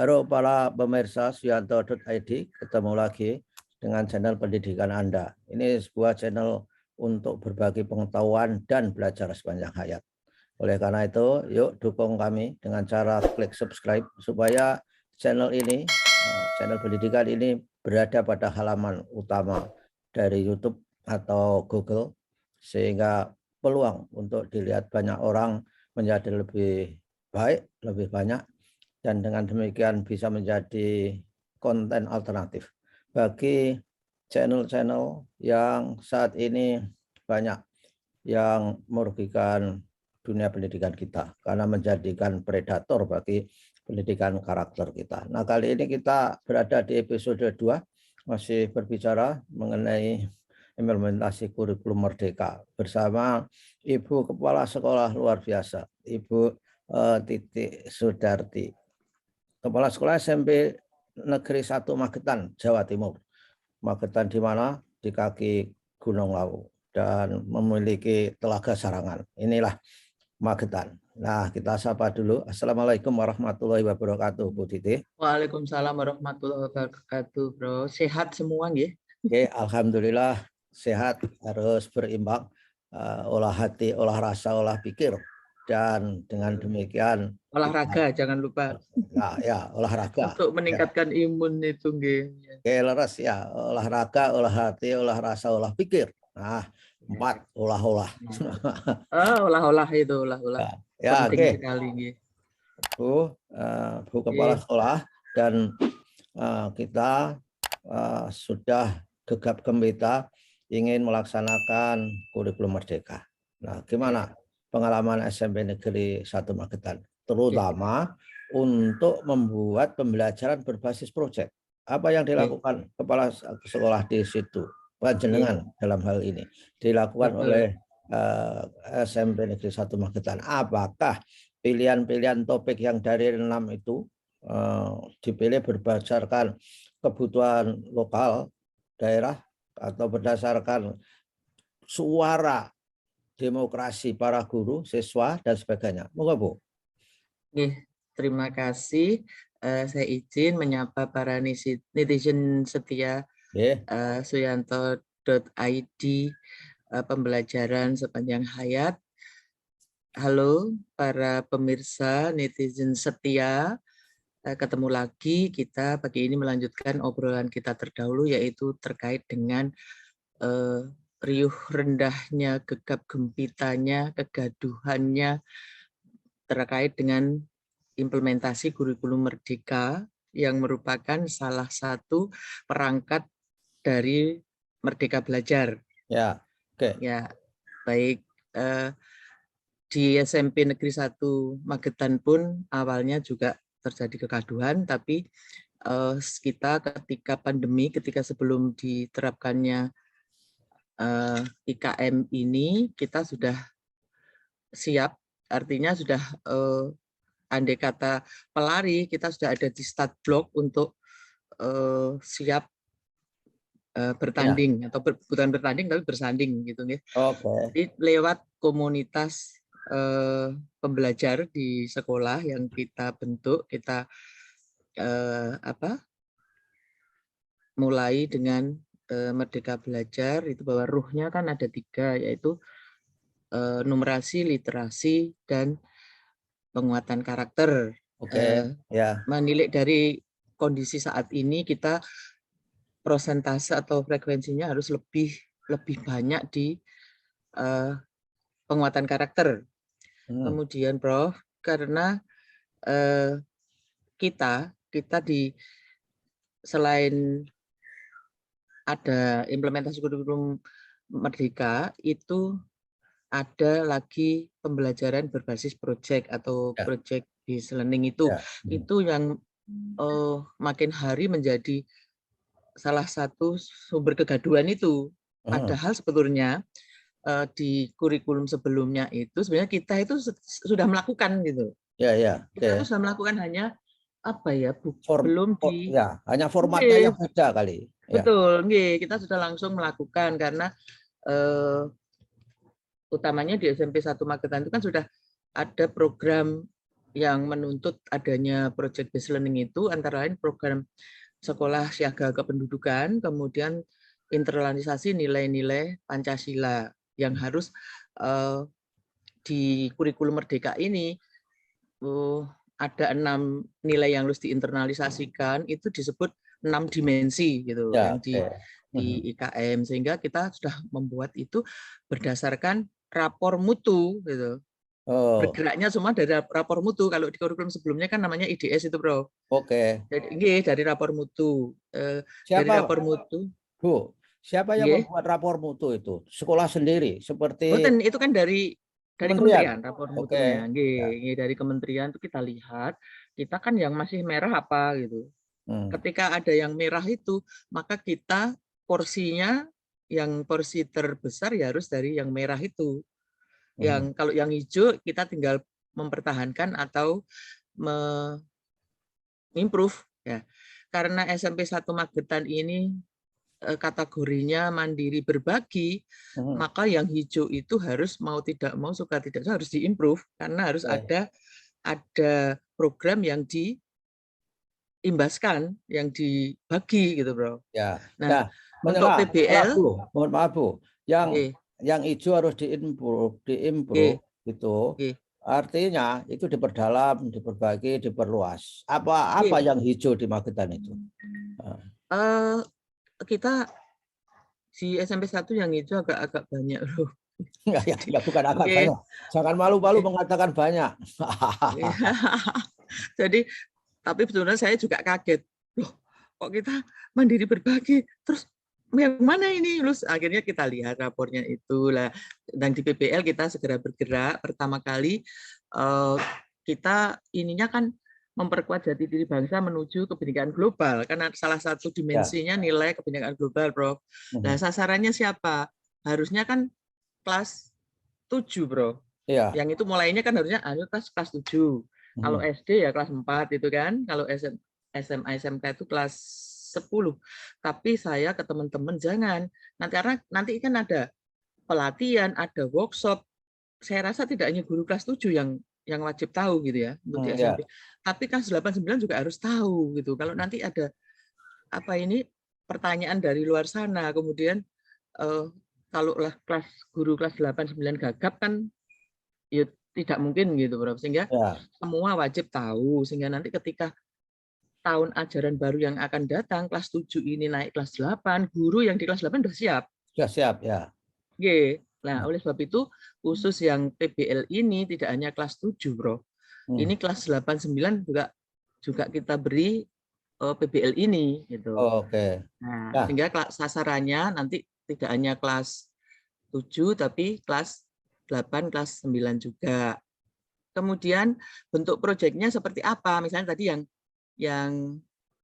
Halo para pemirsa Suyanto.id, ketemu lagi dengan channel pendidikan Anda. Ini sebuah channel untuk berbagi pengetahuan dan belajar sepanjang hayat. Oleh karena itu, yuk dukung kami dengan cara klik subscribe supaya channel ini, channel pendidikan ini berada pada halaman utama dari YouTube atau Google, sehingga peluang untuk dilihat banyak orang menjadi lebih baik, lebih banyak, dan dengan demikian bisa menjadi konten alternatif bagi channel-channel yang saat ini banyak yang merugikan dunia pendidikan kita karena menjadikan predator bagi pendidikan karakter kita. Nah, kali ini kita berada di episode 2, masih berbicara mengenai implementasi kurikulum merdeka bersama Ibu Kepala Sekolah luar biasa, Ibu Titi Sudarti, Kepala Sekolah SMP Negeri 1 Magetan, Jawa Timur. Magetan di mana? Di kaki Gunung Lawu dan memiliki telaga Sarangan. Inilah Magetan. Nah, kita sapa dulu. Assalamualaikum warahmatullahi wabarakatuh, Bu Titi. Waalaikumsalam warahmatullahi wabarakatuh, Bro. Sehat semua nggih? Oke, alhamdulillah sehat, harus berimbang, olah hati, olah rasa, olah pikir. Dan dengan demikian olahraga jangan lupa. Ya, olahraga untuk meningkatkan imun itu nggih. Oke, leres ya, olahraga, olah hati, olah rasa, olah pikir. Nah, 4 olah-olah. Olah-olah itu, olah-olah. Ya, penting oke. sekali nggih. Bu Kepala Sekolah, dan kita sudah gegap gempita ingin melaksanakan kurikulum merdeka. Nah, gimana pengalaman SMP Negeri 1 Magetan, terutama untuk membuat pembelajaran berbasis proyek? Apa yang dilakukan kepala sekolah di situ, panjenengan dalam hal ini, dilakukan oleh SMP Negeri 1 Magetan? Apakah pilihan-pilihan topik yang dari 6 itu dipilih berdasarkan kebutuhan lokal daerah atau berdasarkan suara demokrasi para guru, siswa, dan sebagainya? Moga, Bu. Terima kasih. Saya izin menyapa para netizen setia Suyanto.id, pembelajaran sepanjang hayat. Halo para pemirsa netizen setia, ketemu lagi kita pagi ini melanjutkan obrolan kita terdahulu, yaitu terkait dengan riuh rendahnya, gegap gempitanya, kegaduhannya terkait dengan implementasi kurikulum merdeka yang merupakan salah satu perangkat dari Merdeka Belajar. Ya, oke. Ya, baik di SMP Negeri 1 Magetan pun awalnya juga terjadi kegaduhan, tapi kita ketika pandemi, ketika sebelum diterapkannya IKM ini, kita sudah siap, artinya sudah andai kata pelari, kita sudah ada di start block untuk siap bertanding, atau bukan bertanding tapi bersanding gitu nih. Jadi lewat komunitas pembelajar di sekolah yang kita bentuk, kita mulai dengan Merdeka Belajar, itu bahwa ruhnya kan ada 3, yaitu numerasi, literasi, dan penguatan karakter. Menilik dari kondisi saat ini, kita prosentase atau frekuensinya harus lebih banyak di penguatan karakter. Kemudian Prof, karena kita di selain ada implementasi kurikulum merdeka, itu ada lagi pembelajaran berbasis proyek atau project based learning itu yang makin hari menjadi salah satu sumber kegaduhan itu. Padahal sebetulnya di kurikulum sebelumnya itu sebenarnya kita itu sudah melakukan gitu. Kita itu sudah melakukan, hanya belum di hanya formatnya yang beda kali. Betul, kita sudah langsung melakukan karena utamanya di SMP 1 Magetan itu kan sudah ada program yang menuntut adanya project based learning itu antara lain program sekolah siaga kependudukan, kemudian internalisasi nilai-nilai Pancasila yang harus di kurikulum Merdeka ini ada 6 nilai yang harus diinternalisasikan, itu disebut 6 dimensi gitu Ya, yang di IKM, sehingga kita sudah membuat itu berdasarkan rapor mutu gitu. Bergeraknya semua dari rapor mutu. Kalau di kurikulum sebelumnya kan namanya IDS itu, Bro. Oke. Jadi dari rapor mutu. Dari Siapa, rapor mutu. Bu? Siapa yang membuat rapor mutu itu? Sekolah sendiri, seperti Betul, itu kan dari kementerian. kementerian rapor Oke. mutunya. Ya. Dari kementerian itu kita lihat, kita kan yang masih merah apa gitu. Ketika ada yang merah itu, maka kita porsinya yang porsi terbesar ya harus dari yang merah itu. Yang kalau yang hijau kita tinggal mempertahankan atau improve ya. Karena SMP 1 Magetan ini kategorinya mandiri berbagi, maka yang hijau itu harus mau tidak mau suka tidak harus diimprove karena harus ada program yang diimbaskan, yang dibagi gitu, Bro. Ya. Nah, untuk PBL, mohon maaf Bu, yang hijau harus diimprove gitu. Artinya itu diperdalam, diperbagi, diperluas. Apa yang hijau di Magetan itu? Kita di SMP 1 yang hijau agak banyak loh. Ya, bukan agak banyak. Jangan malu-malu mengatakan banyak. Jadi, tapi sebenarnya saya juga kaget. Loh, kok kita mandiri berbagi? Terus yang mana ini? Terus akhirnya kita lihat rapornya itu lah. Dan di PBL kita segera bergerak. Pertama kali kita ininya kan memperkuat jati diri bangsa menuju kebinekaan global, karena salah satu dimensinya nilai kebinekaan global, Bro. Nah, sasarannya siapa? Harusnya kan kelas 7, Bro. Iya. Yang itu mulainya kan harusnya kelas 7. Kalau SD ya kelas 4 itu kan. Kalau SMA, SMK itu kelas 10. Tapi saya ke teman-teman jangan. Nanti kan ada pelatihan, ada workshop. Saya rasa tidak hanya guru kelas 7 yang wajib tahu gitu ya untuk di SMP. Tapi kelas 8 9 juga harus tahu gitu. Kalau nanti ada pertanyaan dari luar sana, kemudian kalau guru kelas 8 9 gagap kan ya tidak mungkin gitu, Bro. Sehingga semua wajib tahu, sehingga nanti ketika tahun ajaran baru yang akan datang kelas 7 ini naik kelas 8, guru yang di kelas 8 sudah siap. Sudah siap ya. Nah, oleh sebab itu khusus yang PBL ini tidak hanya kelas 7, Bro. Ini kelas 8 9 juga kita beri PBL ini gitu. Nah, sehingga sasarannya nanti tidak hanya kelas 7 tapi kelas 8, kelas 9 juga. Kemudian bentuk proyeknya seperti apa? Misalnya tadi yang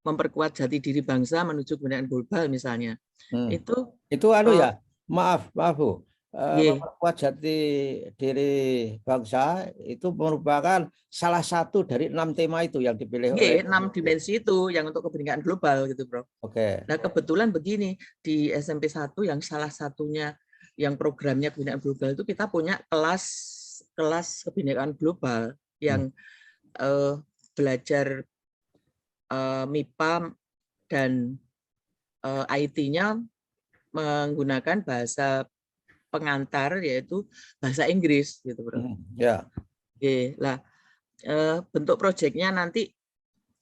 memperkuat jati diri bangsa menuju kebinekaan global misalnya. Itu ya. Maaf Bu. Memperkuat jati diri bangsa itu merupakan salah satu dari 6 tema itu yang dipilih oleh 6 dimensi itu yang untuk kebinekaan global gitu, Bro. Nah, kebetulan begini, di SMP 1 yang salah satunya yang programnya kebinekaan global itu kita punya kelas kebinekaan global yang belajar MIPA dan IT-nya menggunakan bahasa pengantar yaitu bahasa Inggris gitu, Bro. Lah, bentuk proyeknya nanti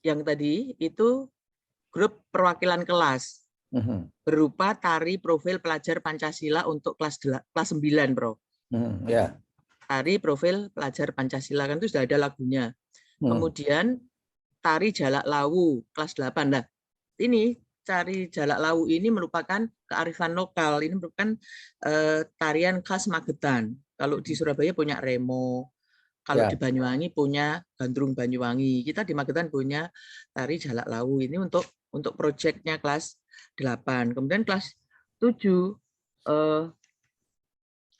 yang tadi itu grup perwakilan kelas berupa tari profil pelajar Pancasila untuk kelas 9, Bro. Tari profil pelajar Pancasila kan itu sudah ada lagunya. Kemudian tari jalak lawu kelas 8. Nah, ini tari jalak lawu ini merupakan kearifan lokal. Ini merupakan tarian khas Magetan. Kalau di Surabaya punya remo, kalau di Banyuwangi punya gandrung Banyuwangi. Kita di Magetan punya tari jalak lawu. Ini untuk proyeknya kelas 8. Kemudian kelas 7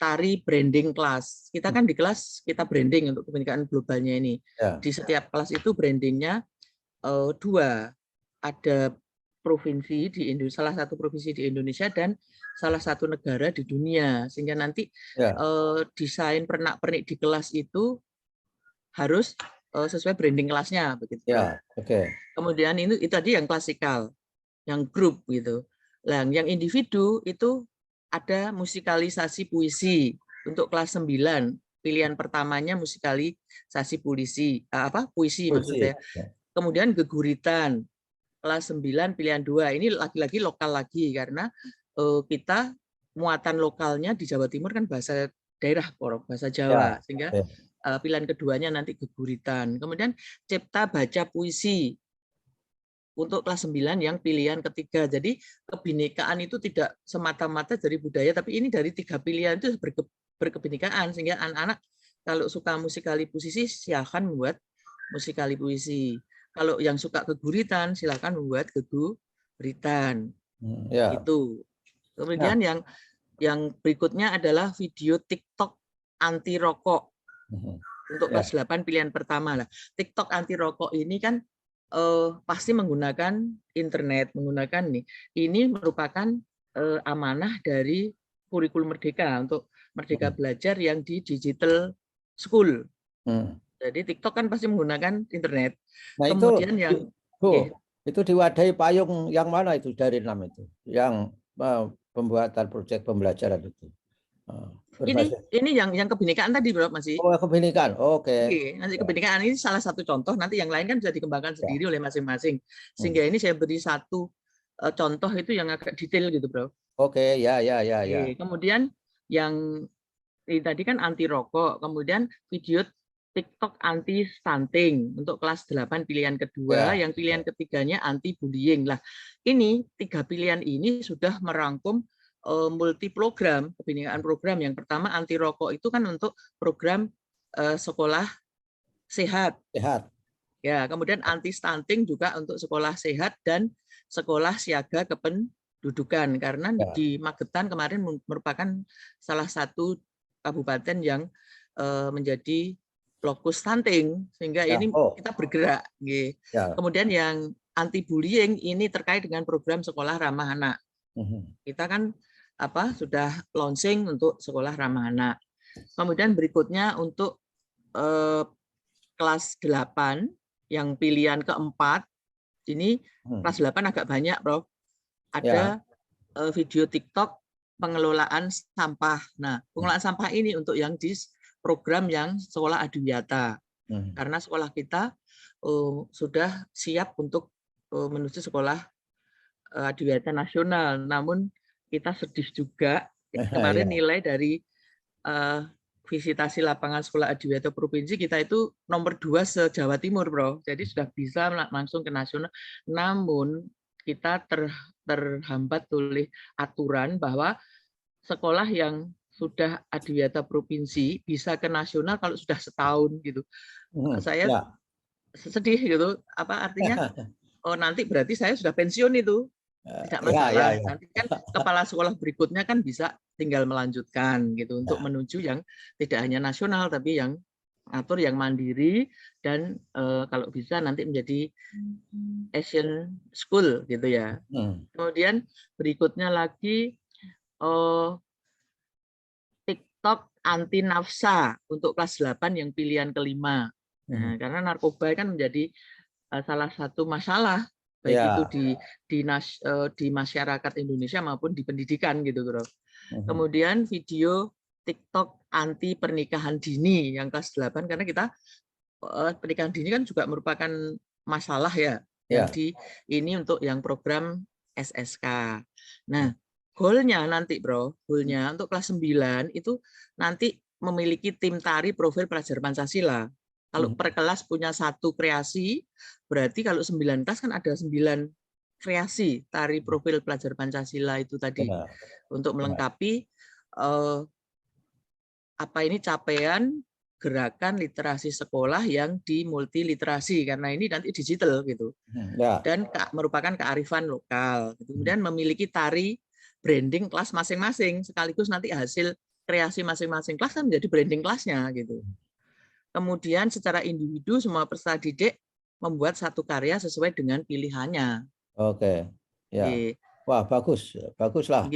tari branding kelas. Kita kan di kelas kita branding untuk kebinekaan globalnya ini. Di setiap kelas itu brandingnya 2. Ada provinsi di Indonesia, salah satu provinsi di Indonesia dan salah satu negara di dunia, sehingga nanti desain pernak-pernik di kelas itu harus sesuai branding kelasnya begitu. Ya, oke. Kemudian itu tadi yang klasikal, yang grup gitu. Nah, yang individu itu ada musikalisasi puisi untuk kelas 9. Pilihan pertamanya musikalisasi puisi maksud Puisi. saya. Kemudian geguritan kelas 9 pilihan 2. Ini lagi-lagi lokal lagi karena kita muatan lokalnya di Jawa Timur kan bahasa daerah, bahasa Jawa, sehingga pilihan keduanya nanti geguritan. Kemudian cipta baca puisi untuk kelas 9 yang pilihan ketiga. Jadi kebinekaan itu tidak semata-mata dari budaya, tapi ini dari 3 pilihan itu berkebinekaan, sehingga anak-anak kalau suka musikali puisi silakan membuat musikali puisi. Kalau yang suka keguritan silakan membuat keguritan. Itu. Kemudian yang berikutnya adalah video TikTok anti rokok untuk kelas 8 pilihan pertama lah. TikTok anti rokok ini kan pasti menggunakan internet, menggunakan ini merupakan amanah dari kurikulum Merdeka untuk Merdeka Belajar yang di digital school. Jadi TikTok kan pasti menggunakan internet. Nah, kemudian itu diwadahi payung yang mana itu dari 6 itu? Yang pembuatan proyek pembelajaran itu. Ini yang kebinekaan tadi, Bro, masih. Oh, kebinekaan. Oke. Nanti kebinekaan ini salah satu contoh, nanti yang lain kan bisa dikembangkan sendiri oleh masing-masing. Sehingga ini saya beri satu contoh itu yang agak detail gitu, Bro. Oke, ya. Kemudian yang tadi kan anti rokok, kemudian video TikTok anti stunting untuk kelas 8 pilihan kedua, yang pilihan ketiganya anti bullying. Lah, ini 3 pilihan ini sudah merangkum multi program, kebinekaan program. Yang pertama anti rokok itu kan untuk program sekolah sehat. Ya, kemudian anti stunting juga untuk sekolah sehat dan sekolah siaga kependudukan, karena di Magetan kemarin merupakan salah satu kabupaten yang menjadi lokus stunting, sehingga ini kita bergerak. Kemudian yang anti bullying ini terkait dengan program sekolah ramah anak. Kita kan sudah launching untuk sekolah ramah anak. Kemudian berikutnya untuk kelas 8 yang pilihan keempat, ini kelas 8 agak banyak, Bro. Ada video TikTok pengelolaan sampah. Nah, pengelolaan sampah ini untuk yang di program yang sekolah adiwiyata. Karena sekolah kita sudah siap untuk menuju sekolah adiwiyata nasional. Namun kita sedih juga kemarin nilai dari visitasi lapangan sekolah adiwiyata provinsi kita itu nomor 2 se-Jawa Timur, Bro. Jadi sudah bisa langsung ke nasional. Namun kita terhambat oleh aturan bahwa sekolah yang sudah adiwiyata provinsi bisa ke nasional kalau sudah setahun gitu. Saya sedih gitu. Artinya nanti berarti saya sudah pensiun itu. Tidak masalah. Nanti kan kepala sekolah berikutnya kan bisa tinggal melanjutkan gitu untuk menuju yang tidak hanya nasional tapi yang atur yang mandiri dan kalau bisa nanti menjadi Asian School gitu ya. Kemudian berikutnya lagi TikTok anti nafsa untuk kelas 8 yang pilihan kelima. Nah, karena narkoba kan menjadi salah satu masalah baik itu di masyarakat Indonesia maupun di pendidikan gitu, Bro. Kemudian video TikTok anti pernikahan dini yang kelas 8, karena kita pernikahan dini kan juga merupakan masalah ya. Yang ini untuk yang program SSK. Nah, goalnya nanti, Bro, goalnya untuk kelas 9 itu nanti memiliki tim tari profil pelajar Pancasila. Kalau per kelas punya 1 kreasi, berarti kalau 9 kelas kan ada 9 kreasi tari profil pelajar Pancasila itu tadi. Untuk melengkapi capaian gerakan literasi sekolah yang di multiliterasi, karena ini nanti digital gitu. Dan merupakan kearifan lokal. Kemudian memiliki tari branding kelas masing-masing, sekaligus nanti hasil kreasi masing-masing kelas kan menjadi branding kelasnya gitu. Kemudian secara individu semua peserta didik membuat satu karya sesuai dengan pilihannya. Oke, ya. Wah, baguslah.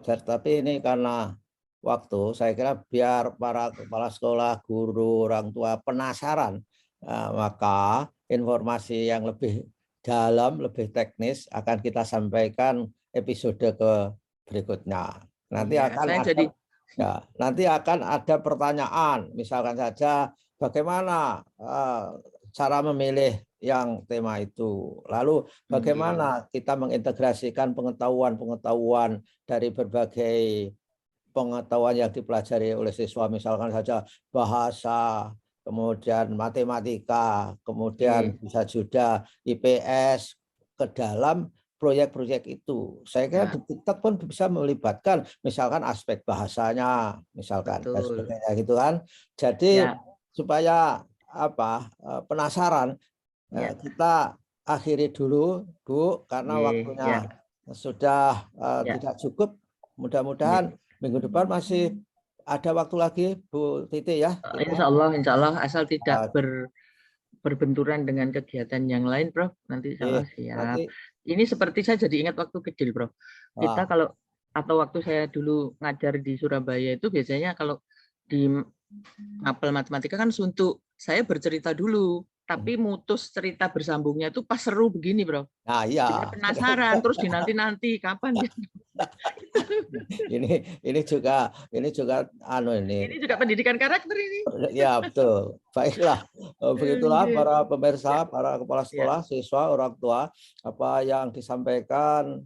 Tapi ini karena waktu, saya kira biar para kepala sekolah, guru, orang tua penasaran maka informasi yang lebih dalam, lebih teknis akan kita sampaikan episode berikutnya. Nanti Iya, akan saya ada, jadi nanti akan ada pertanyaan, misalkan saja bagaimana cara memilih yang tema itu. Lalu bagaimana kita mengintegrasikan pengetahuan-pengetahuan dari berbagai pengetahuan yang dipelajari oleh siswa, misalkan saja bahasa, kemudian matematika, kemudian bisa juga IPS ke dalam proyek-proyek itu. Saya kira di TikTok pun bisa melibatkan misalkan aspek bahasanya, misalkan dan sebagainya gitu kan. Jadi supaya penasaran, kita akhiri dulu Bu, karena waktunya sudah tidak cukup. Mudah-mudahan minggu depan masih ada waktu lagi Bu Titi ya. Insya Allah asal tidak berbenturan dengan kegiatan yang lain, Prof. Nanti saya siap. Ini seperti saya jadi ingat waktu kecil, Prof. Kita kalau atau waktu saya dulu ngajar di Surabaya itu biasanya kalau di mapel matematika kan suntuk. Saya bercerita dulu, tapi mutus cerita bersambungnya itu pas seru begini, Bro. Nah, iya. Jadi penasaran terus dinanti-nanti kapan dia. ini juga ini juga pendidikan karakter ini. Ya, betul. Baiklah. Begitulah para pemirsa, para kepala sekolah, siswa, orang tua, apa yang disampaikan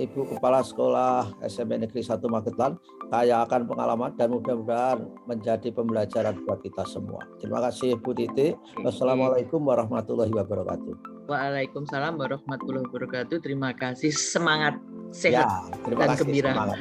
Ibu Kepala Sekolah SMP Negeri 1 Magetan, kaya akan pengalaman dan mudah-mudahan menjadi pembelajaran buat kita semua. Terima kasih Bu Titi. Wassalamualaikum warahmatullahi wabarakatuh. Waalaikumsalam warahmatullahi wabarakatuh. Terima kasih, semangat, sehat, dan gembira. Semangat.